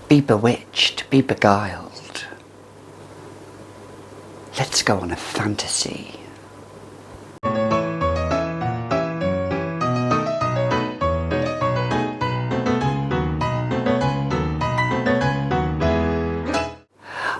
Be bewitched, be beguiled. Let's go on a fantasy.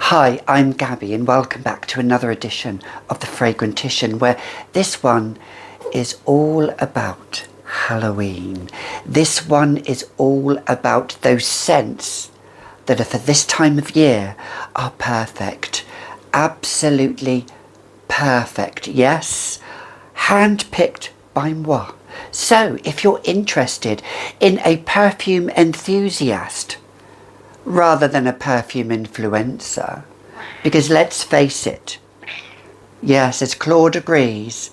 Hi, I'm Gabby and welcome back to another edition of the Fragrantician, where this one is all about Halloween. This one is all about those scents that are for this time of year are perfect. Absolutely perfect. Yes, hand-picked by moi. So if you're interested in a perfume enthusiast rather than a perfume influencer, because let's face it, yes, as Claude agrees,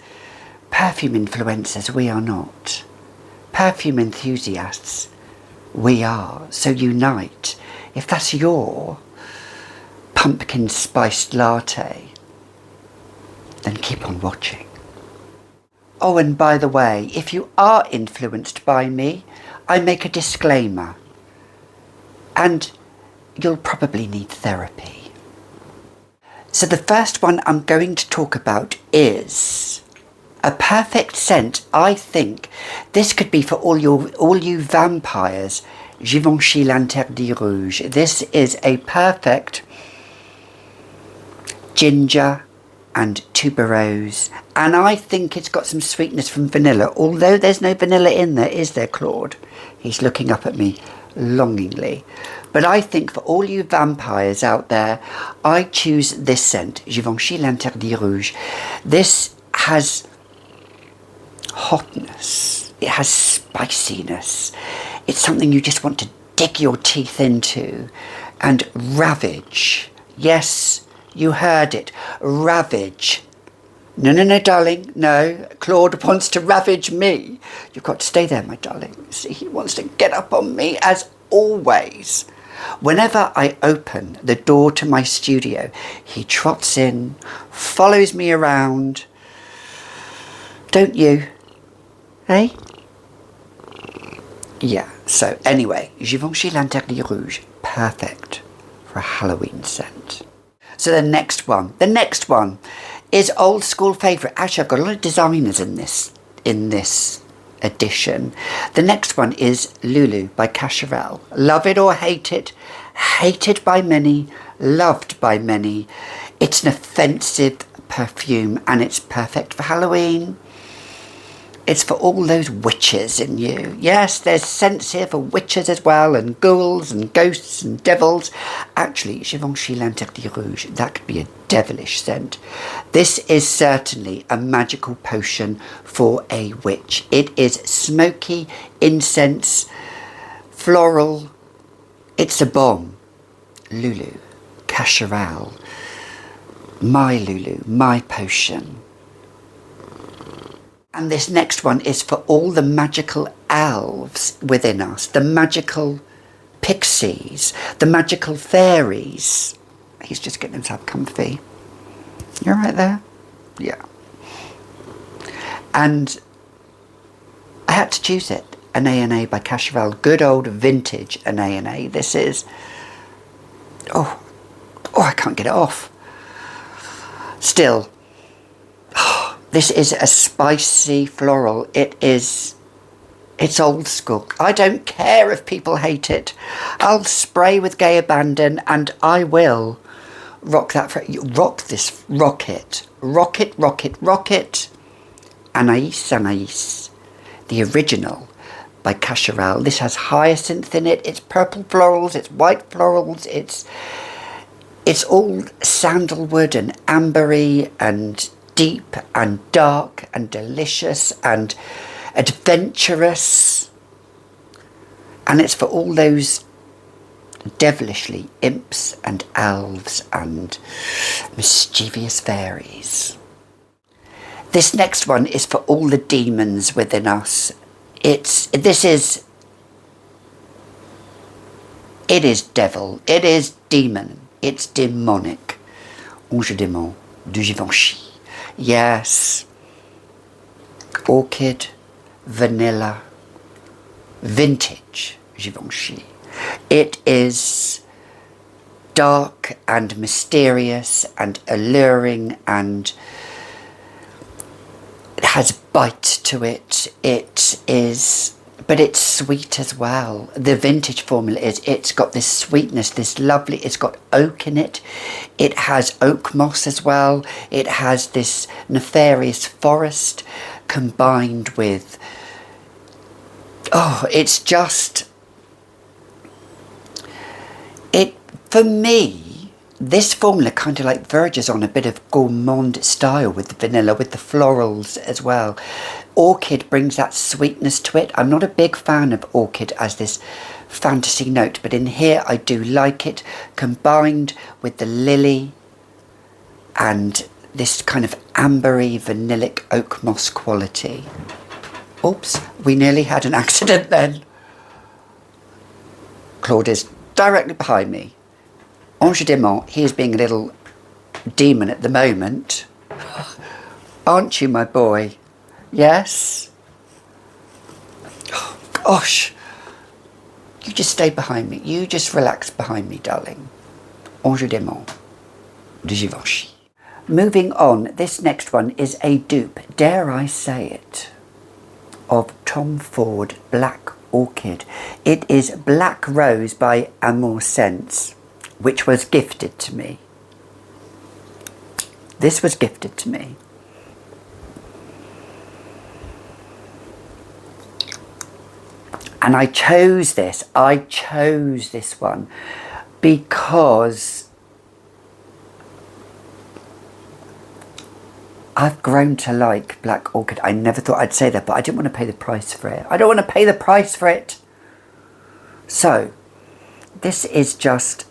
perfume influencers we are not. Perfume enthusiasts we are. So unite. If that's your pumpkin spiced latte, then keep on watching. Oh, and by the way, if you are influenced by me, I make a disclaimer. And you'll probably need therapy. So the first one I'm going to talk about is a perfect scent. I think this could be for all you vampires. Givenchy L'interdit rouge. This is a perfect ginger and tuberose, and I think it's got some sweetness from vanilla, although there's no vanilla in there, is there, Claude? He's looking up at me longingly. But I think for all you vampires out there, I choose this scent, Givenchy L'interdit rouge. This has hotness, it has spiciness. It's something you just want to dig your teeth into and ravage. Yes, you heard it, ravage. No, darling, no. Claude wants to ravage me. You've got to stay there, my darling. See, he wants to get up on me as always. Whenever I open the door to my studio, he trots in, follows me around. Don't you? Eh? Yeah, so anyway, Givenchy L'interdit rouge, perfect for a Halloween scent. So the next one is old school favourite. Actually, I've got a lot of designers in this edition. The next one is Loulou by Cacharel. Love it or hate it, hated by many, loved by many. It's an offensive perfume and it's perfect for Halloween. It's for all those witches in you. Yes, there's scents here for witches as well, and ghouls and ghosts and devils. Actually, Givenchy L'interdit rouge, that could be a devilish scent. This is certainly a magical potion for a witch. It is smoky, incense, floral. It's a bomb. Loulou, Cacharel, my Loulou, my potion. And this next one is for all the magical elves within us, the magical pixies, the magical fairies. He's just getting himself comfy. You're right there? Yeah. And I had to choose it. Anais by Cacharel. Good old vintage Anais. This is... Oh, I can't get it off. Still... This is a spicy floral. It's old school. I don't care if people hate it. I'll spray with gay abandon and I will rock that. Rock it. Anais. The original by Cacharel. This has hyacinth in it. It's purple florals. It's white florals. It's all sandalwood and ambery and deep and dark and delicious and adventurous, and it's for all those devilishly imps and elves and mischievous fairies. This next one is for all the demons within us. It is devil, it is demon, it's demonic. Ange démon de Givenchy. Yes, orchid, vanilla, vintage Givenchy. It is dark and mysterious and alluring, and it has bite to it. But it's sweet as well. The vintage formula it's got this sweetness, this lovely, it's got oak in it. It has oak moss as well. It has this nefarious forest combined with, it's just, for me, this formula kind of like verges on a bit of gourmand style with the vanilla, with the florals as well. Orchid brings that sweetness to it. I'm not a big fan of orchid as this fantasy note, but in here I do like it, combined with the lily and this kind of ambery vanillic oak moss quality. Oops, we nearly had an accident then. Claude is directly behind me. Ange démon, he is being a little demon at the moment. Aren't you, my boy? Yes? Oh, gosh. You just stay behind me. You just relax behind me, darling. Ange démon de Givenchy. Moving on, this next one is a dupe, dare I say it, of Tom Ford Black Orchid. It is Black Rose by Amour, which was gifted to me. This was gifted to me. And I chose this one because I've grown to like Black Orchid. I never thought I'd say that, but I didn't want to pay the price for it. I don't want to pay the price for it. So, this is just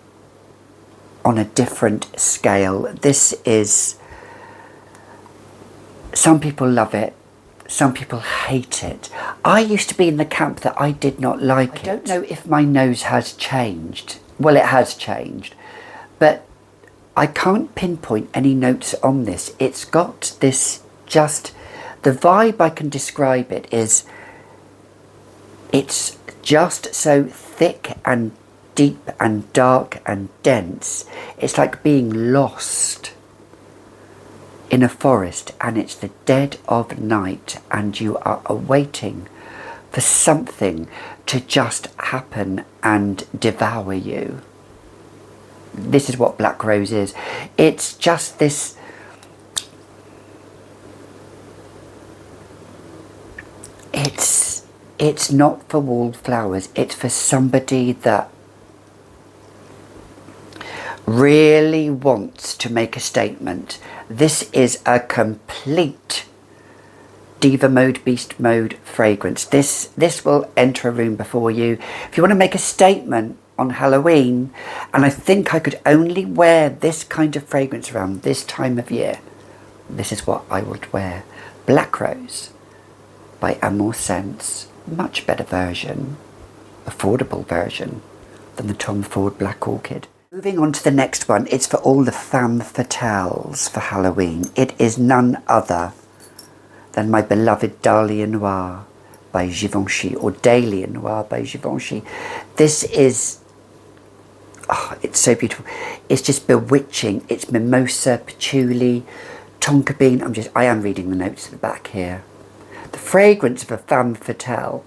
on a different scale. This is, some people love it, some people hate it. I used to be in the camp that I did not like it. I don't know if my nose has changed. Well, it has changed, but I can't pinpoint any notes on this. It's got this, just the vibe I can describe it is, it's just so thick and deep and dark and dense. It's like being lost in a forest and it's the dead of night and you are awaiting for something to just happen and devour you. This is what Black Rose is. It's just this, it's not for wallflowers. It's for somebody that really wants to make a statement. This is a complete diva mode, beast mode fragrance. This will enter a room before you. If you want to make a statement on Halloween, and I think I could only wear this kind of fragrance around this time of year, this is what I would wear. Black Rose by Amour, much better version, affordable version than the Tom Ford Black Orchid. Moving on to the next one, it's for all the femme fatales for Halloween. It is none other than my beloved Dahlia Noir by Givenchy, or Dahlia Noir by Givenchy. This is, it's so beautiful. It's just bewitching. It's mimosa, patchouli, tonka bean. I am reading the notes at the back here. The fragrance of a femme fatale.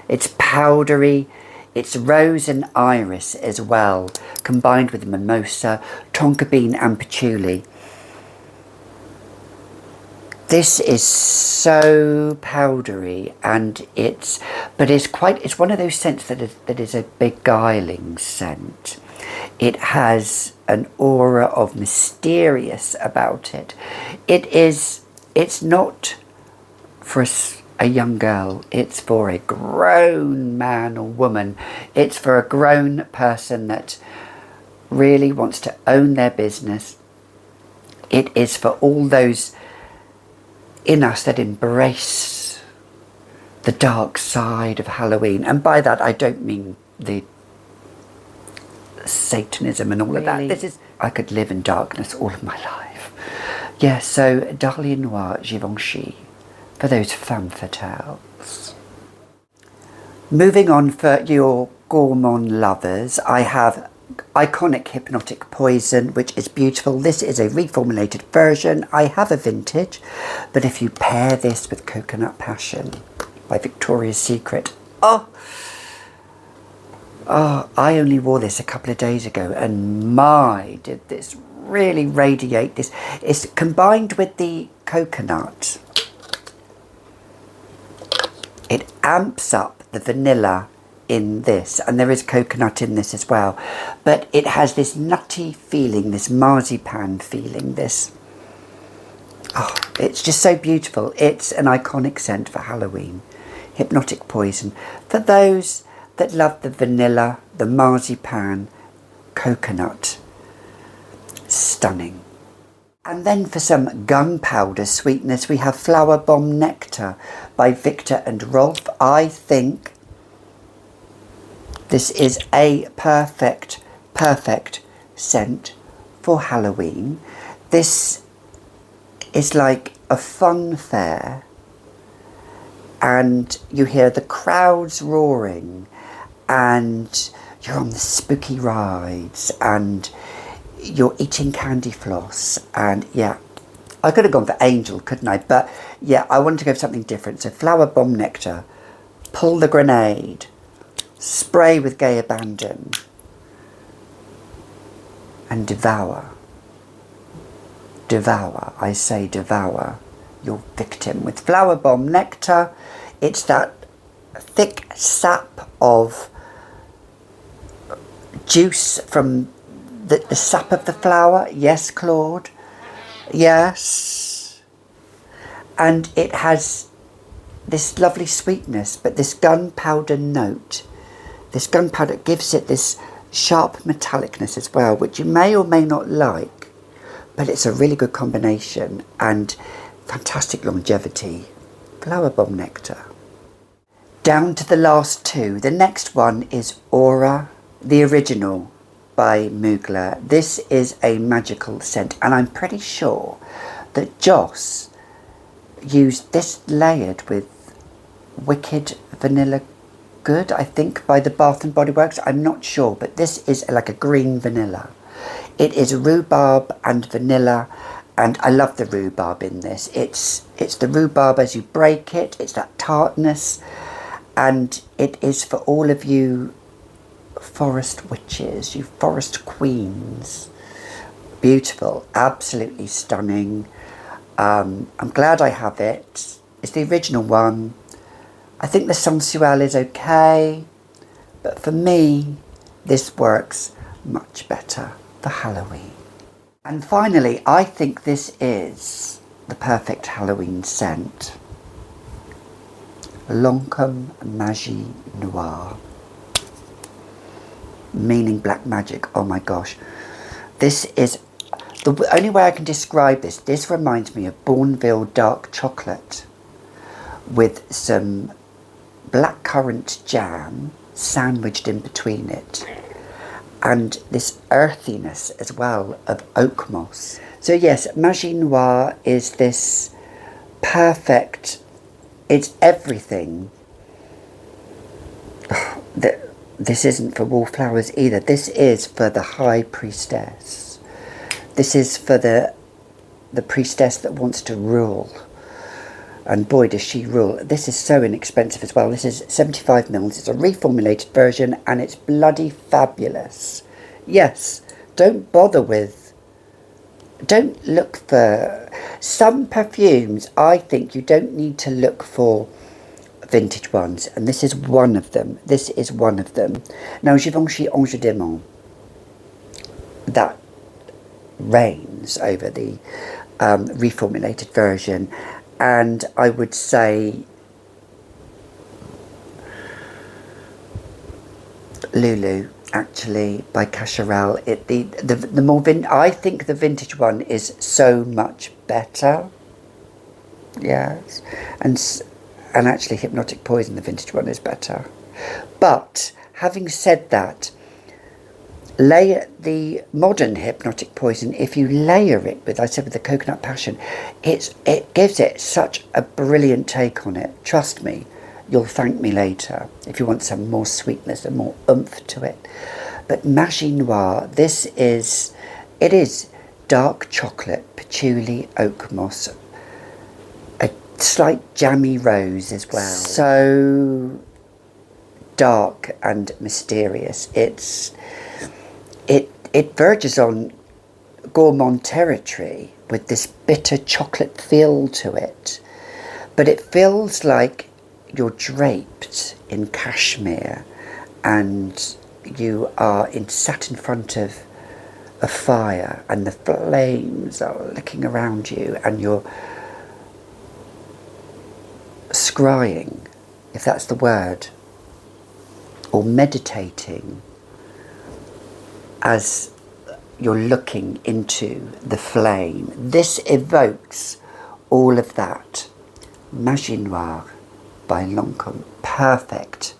It's powdery. It's rose and iris as well, combined with mimosa, tonka bean and patchouli. This is so powdery, and it's one of those scents that is a beguiling scent. It has an aura of mysterious about it. It's not for a young girl, it's for a grown man or woman. It's for a grown person that really wants to own their business. It is for all those in us that embrace the dark side of Halloween. And by that I don't mean the Satanism and all of that. This is, I could live in darkness all of my life. Yeah, so Dahlia Noir, Givenchy, for those femme fatales. Moving on, for your gourmand lovers, I have iconic Hypnotic Poison, which is beautiful. This is a reformulated version. I have a vintage, but if you pair this with Coconut Passion by Victoria's Secret, oh, I only wore this a couple of days ago, and my, did this really radiate this. It's combined with the coconut. It amps up the vanilla in this, and there is coconut in this as well, but it has this nutty feeling, this marzipan feeling, this, oh, it's just so beautiful. It's an iconic scent for Halloween. Hypnotic Poison, for those that love the vanilla, the marzipan, coconut. Stunning. And then for some gunpowder sweetness, we have Flowerbomb Nectar by Viktor and Rolf. I think this is a perfect scent for Halloween. This is like a fun fair, and you hear the crowds roaring, and you're on the spooky rides, and you're eating candy floss, and yeah, I could have gone for Angel, couldn't I? But yeah, I wanted to go for something different. So Flowerbomb Nectar, pull the grenade, spray with gay abandon, and devour. Devour, I say devour your victim with Flowerbomb Nectar. It's that thick sap of juice from the sap of the flower. Yes, Claude. Yes. And it has this lovely sweetness, but this gunpowder note. This gunpowder gives it this sharp metallicness as well, which you may or may not like, but it's a really good combination and fantastic longevity. Flowerbomb Nectar. Down to the last two. The next one is Aura, the original, by Mugler. This is a magical scent, and I'm pretty sure that Joss used this layered with Wicked Vanilla Good, I think, by the Bath and Body Works. I'm not sure, but this is like a green vanilla. It is rhubarb and vanilla, and I love the rhubarb in this. It's the rhubarb as you break it, it's that tartness, and it is for all of you forest witches, you forest queens. Beautiful, absolutely stunning. I'm glad I have it. It's the original one. I think the Sensuelle is okay, but for me this works much better for Halloween. And finally, I think this is the perfect Halloween scent. Lancome Magie Noir, meaning black magic. Oh my gosh, this is the only way I can describe this. This reminds me of Bournville dark chocolate with some blackcurrant jam sandwiched in between it, and this earthiness as well of oak moss. So yes, Magie Noir is this perfect, it's everything. This isn't for wallflowers either. This is for the high priestess. This is for the priestess that wants to rule. And boy, does she rule. This is so inexpensive as well. This is 75 mils. It's a reformulated version, and it's bloody fabulous. Yes, don't bother with... Don't look for... Some perfumes, I think you don't need to look for vintage ones, and this is one of them. This is one of them. Now, Givenchy Ange démon, that reigns over the reformulated version, and I would say Loulou, actually, by Cacharel. The more I think the vintage one is so much better. Yes, and actually Hypnotic Poison, the vintage one, is better. But having said that, layer the modern Hypnotic Poison, if you layer it with, I said, with the Coconut Passion, it gives it such a brilliant take on it. Trust me, you'll thank me later if you want some more sweetness and more oomph to it. But Magie Noir, it is dark chocolate, patchouli, oak moss, a slight jammy rose as well. So dark and mysterious. It verges on gourmand territory with this bitter chocolate feel to it, but it feels like you're draped in cashmere and you are sat in front of a fire and the flames are licking around you and you're scrying, if that's the word, or meditating as you're looking into the flame. This evokes all of that. Magie Noire by Lancome. Perfect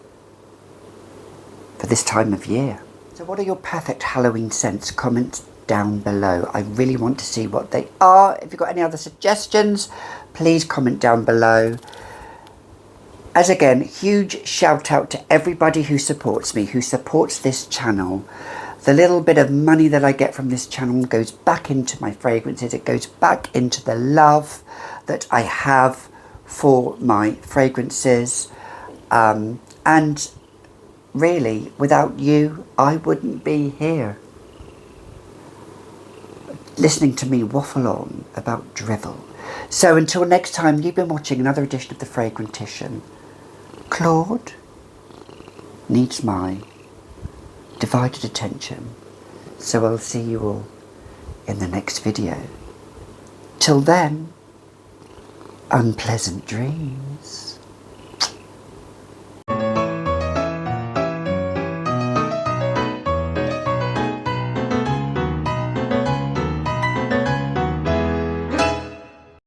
for this time of year. So what are your perfect Halloween scents? Comment down below. I really want to see what they are. If you've got any other suggestions, please comment down below. As again, huge shout out to everybody who supports me, who supports this channel. The little bit of money that I get from this channel goes back into my fragrances. It goes back into the love that I have for my fragrances. And really, without you, I wouldn't be here listening to me waffle on about drivel. So until next time, you've been watching another edition of The Fragrantician. Claude needs my divided attention, so I'll see you all in the next video. Till then, unpleasant dreams.